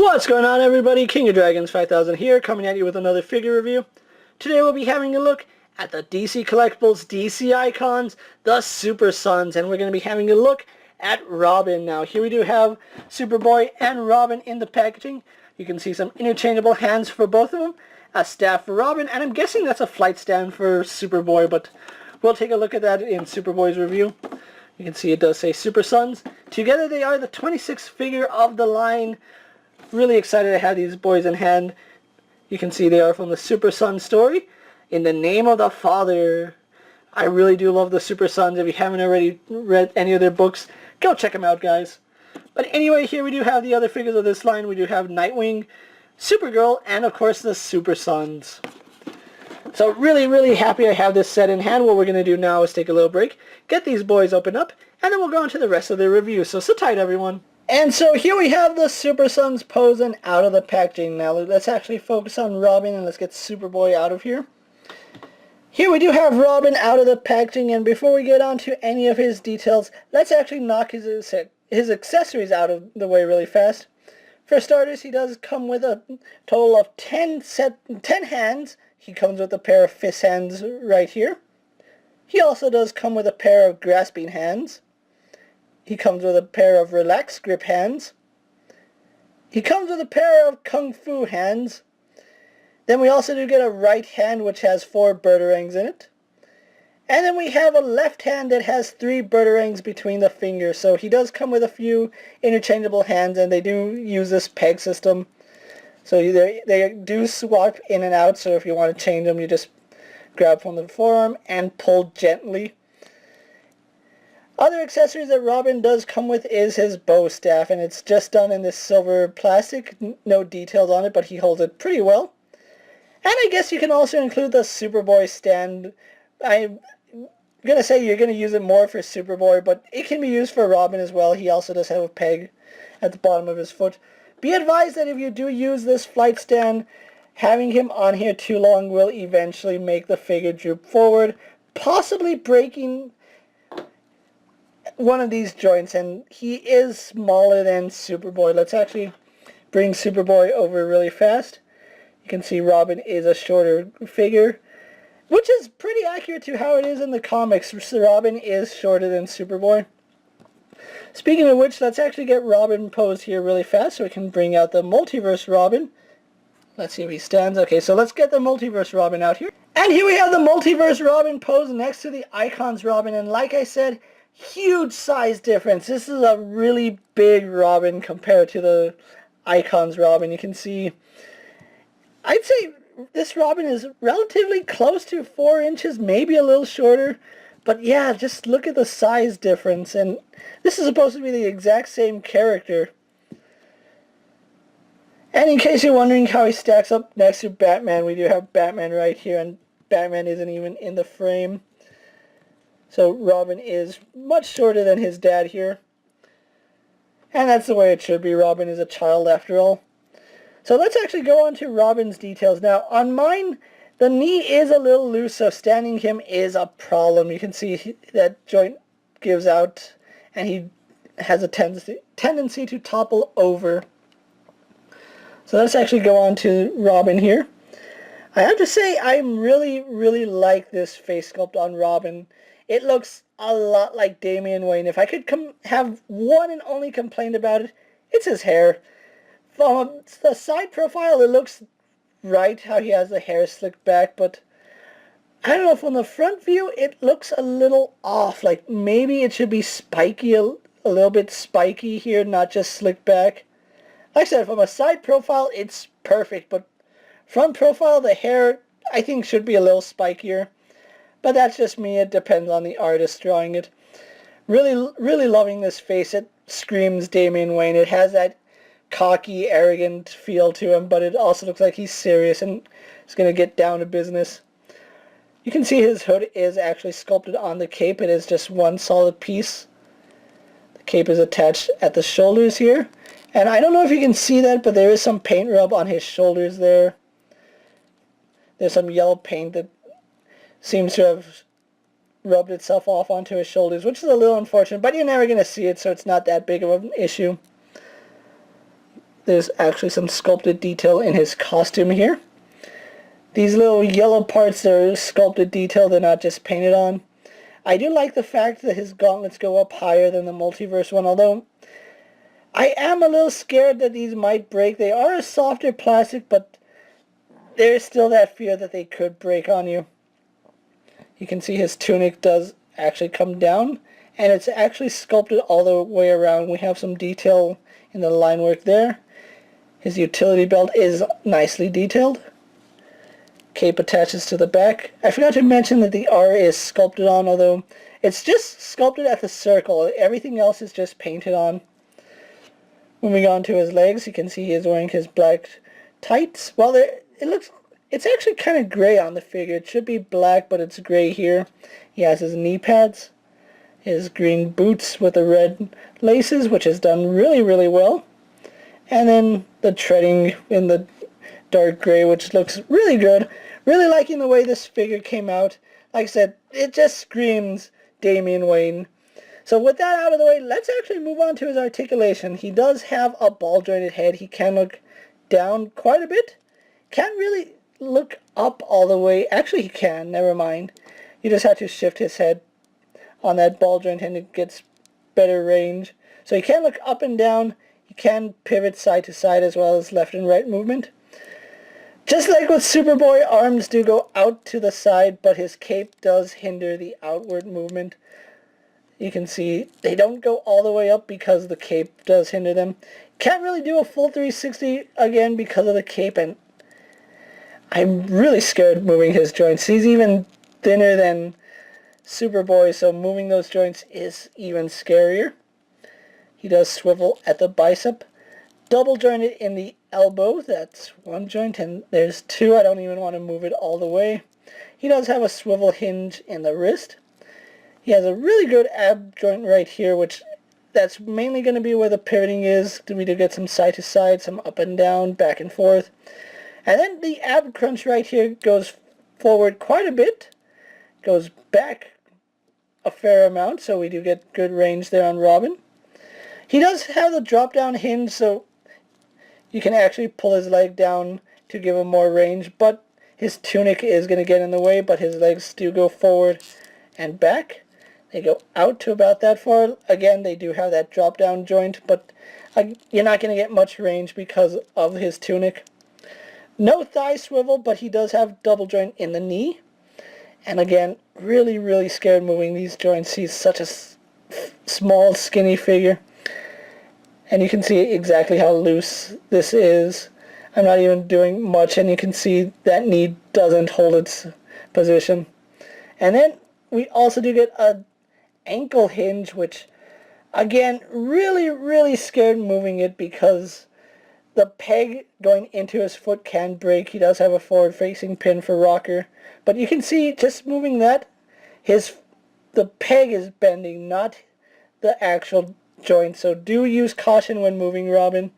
What's going on, everybody? King of Dragons 5000 here, coming at you with another figure review. Today we'll be having a look at the DC Collectibles DC Icons, the Super Sons, and we're going to be having a look at Robin. Now, here we do have Superboy and Robin in the packaging. You can see some interchangeable hands for both of them, a staff for Robin, and I'm guessing that's a flight stand for Superboy, but we'll take a look at that in Superboy's review. You can see it does say Super Sons. Together they are the 26th figure of the line. Really excited to have these boys in hand. You can see they are from the Super Son story. In the Name of the Father. I really do love the Super Sons. If you haven't already read any of their books, go check them out, guys. But anyway, here we do have the other figures of this line. We do have Nightwing, Supergirl, and of course the Super Sons. So really happy I have this set in hand. What we're going to do now is take a little break, get these boys opened up, and then we'll go on to the rest of the review. So sit tight, everyone. And so here we have the Super Sons posing out of the packaging. Now let's actually focus on Robin and let's get Superboy out of here. Here we do have Robin out of the packaging, and before we get on to any of his details, let's actually knock his accessories out of the way really fast. For starters, he does come with a total of 10 hands. He comes with a pair of fist hands right here. He also does come with a pair of grasping hands. He comes with a pair of relaxed grip hands. He comes with a pair of kung fu hands. Then we also do get a right hand which has 4 birdarangs in it. And then we have a left hand that has 3 birdarangs between the fingers. So he does come with a few interchangeable hands, and they do use this peg system. So they do swap in and out, so if you want to change them, you just grab from the forearm and pull gently. Other accessories that Robin does come with is his bow staff, and it's just done in this silver plastic. No details on it, but he holds it pretty well. And I guess you can also include the Superboy stand. I'm going to say you're going to use it more for Superboy, but it can be used for Robin as well. He also does have a peg at the bottom of his foot. Be advised that if you do use this flight stand, having him on here too long will eventually make the figure droop forward, possibly breaking one of these joints, and he is smaller than Superboy. Let's actually bring Superboy over really fast. You can see Robin is a shorter figure, which is pretty accurate to how it is in the comics. Robin is shorter than Superboy. Speaking of which, let's actually get Robin posed here really fast so we can bring out the Multiverse Robin. Let's see if he stands. Okay, so let's get the Multiverse Robin out here. And here we have the Multiverse Robin posed next to the Icons Robin, and like I said, huge size difference. This is a really big Robin compared to the Icons Robin. You can see, I'd say this Robin is relatively close to 4 inches, maybe a little shorter. But yeah, just look at the size difference. And this is supposed to be the exact same character. And in case you're wondering how he stacks up next to Batman, we do have Batman right here, and Batman isn't even in the frame. So Robin is much shorter than his dad here. And that's the way it should be. Robin is a child after all. So let's actually go on to Robin's details. Now, on mine, the knee is a little loose, so standing him is a problem. You can see that joint gives out, and he has a tendency to topple over. So let's actually go on to Robin here. I have to say, I really like this face sculpt on Robin. It looks a lot like Damian Wayne. If I could have one and only complaint about it, it's his hair. From the side profile, it looks right how he has the hair slicked back, but I don't know, from the front view, it looks a little off. Like maybe it should be spiky, a little bit spiky here, not just slicked back. Like I said, from a side profile, it's perfect, but front profile, the hair, I think should be a little spikier. But that's just me. It depends on the artist drawing it. Really loving this face. It screams Damian Wayne. It has that cocky, arrogant feel to him, but it also looks like he's serious and he's going to get down to business. You can see his hood is actually sculpted on the cape. It is just one solid piece. The cape is attached at the shoulders here. And I don't know if you can see that, but there is some paint rub on his shoulders there. There's some yellow paint that seems to have rubbed itself off onto his shoulders, which is a little unfortunate, but you're never going to see it, so it's not that big of an issue. there's actually some sculpted detail in his costume here. These little yellow parts are sculpted detail, they're not just painted on. I do like the fact that his gauntlets go up higher than the multiverse one, although I am a little scared that these might break. They are a softer plastic, but there's still that fear that they could break on you. You can see his tunic does actually come down, and it's actually sculpted all the way around. We have some detail in the line work there. His utility belt is nicely detailed. Cape attaches to the back. I forgot to mention that the R is sculpted on, although it's just sculpted at the circle. Everything else is just painted on. Moving on to his legs, you can see he is wearing his black tights. Well, it's actually kind of gray on the figure. It should be black, but it's gray here. He has his knee pads, his green boots with the red laces, which is done really, really well. And then the treading in the dark gray, which looks really good. Really liking the way this figure came out. Like I said, it just screams Damian Wayne. So with that out of the way, let's actually move on to his articulation. He does have a ball-jointed head. He can look down quite a bit. Can't really look up all the way. Actually, he can. Never mind. You just have to shift his head on that ball joint and it gets better range. So he can look up and down. He can pivot side to side as well as left and right movement. Just like with Superboy, arms do go out to the side, but his cape does hinder the outward movement. You can see they don't go all the way up because the cape does hinder them. Can't really do a full 360 again because of the cape, and I'm really scared moving his joints. He's even thinner than Superboy, so moving those joints is even scarier. He does swivel at the bicep. Double jointed in the elbow, that's one joint, and there's two. I don't even want to move it all the way. He does have a swivel hinge in the wrist. He has a really good ab joint right here, which that's mainly going to be where the pivoting is. We do get some side to side, some up and down, back and forth. And then the ab crunch right here goes forward quite a bit, goes back a fair amount, so we do get good range there on Robin. He does have the drop down hinge, so you can actually pull his leg down to give him more range, but his tunic is going to get in the way, but his legs do go forward and back. They go out to about that far. Again, they do have that drop down joint, but you're not going to get much range because of his tunic. No thigh swivel, but he does have double joint in the knee. And again, really, really scared moving these joints. He's such a small, skinny figure. And you can see exactly how loose this is. I'm not even doing much, and you can see that knee doesn't hold its position. And then we also do get an ankle hinge, which, again, really, really scared moving it because the peg going into his foot can break. He does have a forward-facing pin for rocker. But you can see, just moving that, the peg is bending, not the actual joint. So do use caution when moving Robin.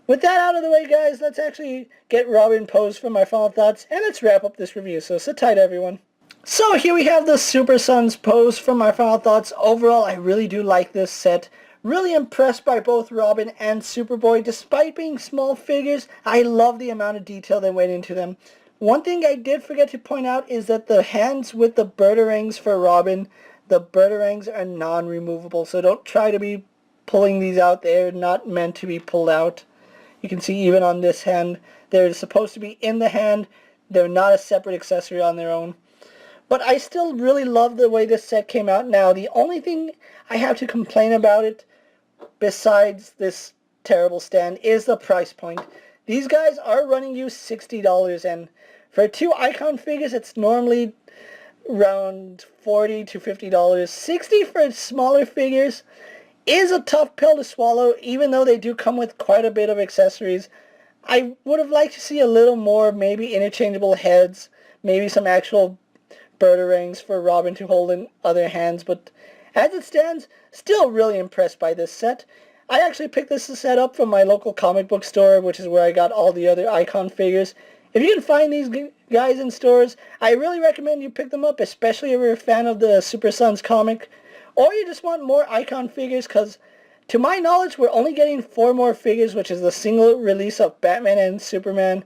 With that out of the way, guys, let's actually get Robin posed for my final thoughts, and let's wrap up this review. So sit tight, everyone. So here we have the Super Sons pose for my final thoughts. Overall, I really do like this set. Really impressed by both Robin and Superboy. Despite being small figures, I love the amount of detail that went into them. One thing I did forget to point out is that the hands with the birdarangs for Robin, the birdarangs are non-removable, so don't try to be pulling these out. They're not meant to be pulled out. You can see even on this hand, they're supposed to be in the hand. They're not a separate accessory on their own. But I still really love the way this set came out. Now, the only thing I have to complain about it, besides this terrible stand, is the price point. These guys are running you $60, and for two icon figures, it's normally around $40 to $50. $60 for smaller figures is a tough pill to swallow, even though they do come with quite a bit of accessories. I would have liked to see a little more, maybe interchangeable heads, maybe some actual birdarangs for Robin to hold in other hands, but as it stands, still really impressed by this set. I actually picked this set up from my local comic book store, which is where I got all the other icon figures. If you can find these guys in stores, I really recommend you pick them up, especially if you're a fan of the Super Sons comic, or you just want more icon figures, because To my knowledge, we're only getting 4 more figures, which is the single release of Batman and Superman.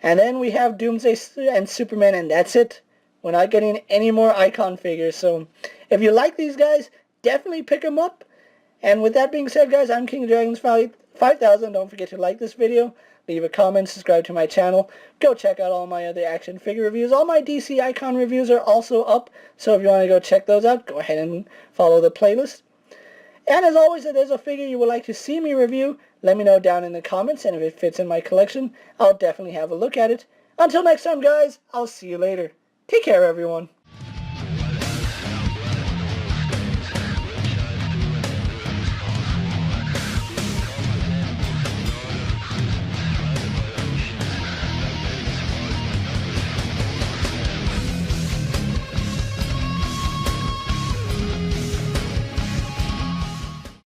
And then we have Doomsday and Superman, and that's it. We're not getting any more Icon figures. So if you like these guys, definitely pick them up. And with that being said, guys, I'm King of Dragons 5000. Don't forget to like this video, leave a comment, subscribe to my channel. Go check out all my other action figure reviews. All my DC Icon reviews are also up. So if you want to go check those out, go ahead and follow the playlist. And as always, if there's a figure you would like to see me review, let me know down in the comments, and if it fits in my collection, I'll definitely have a look at it. Until next time, guys, I'll see you later. Take care, everyone.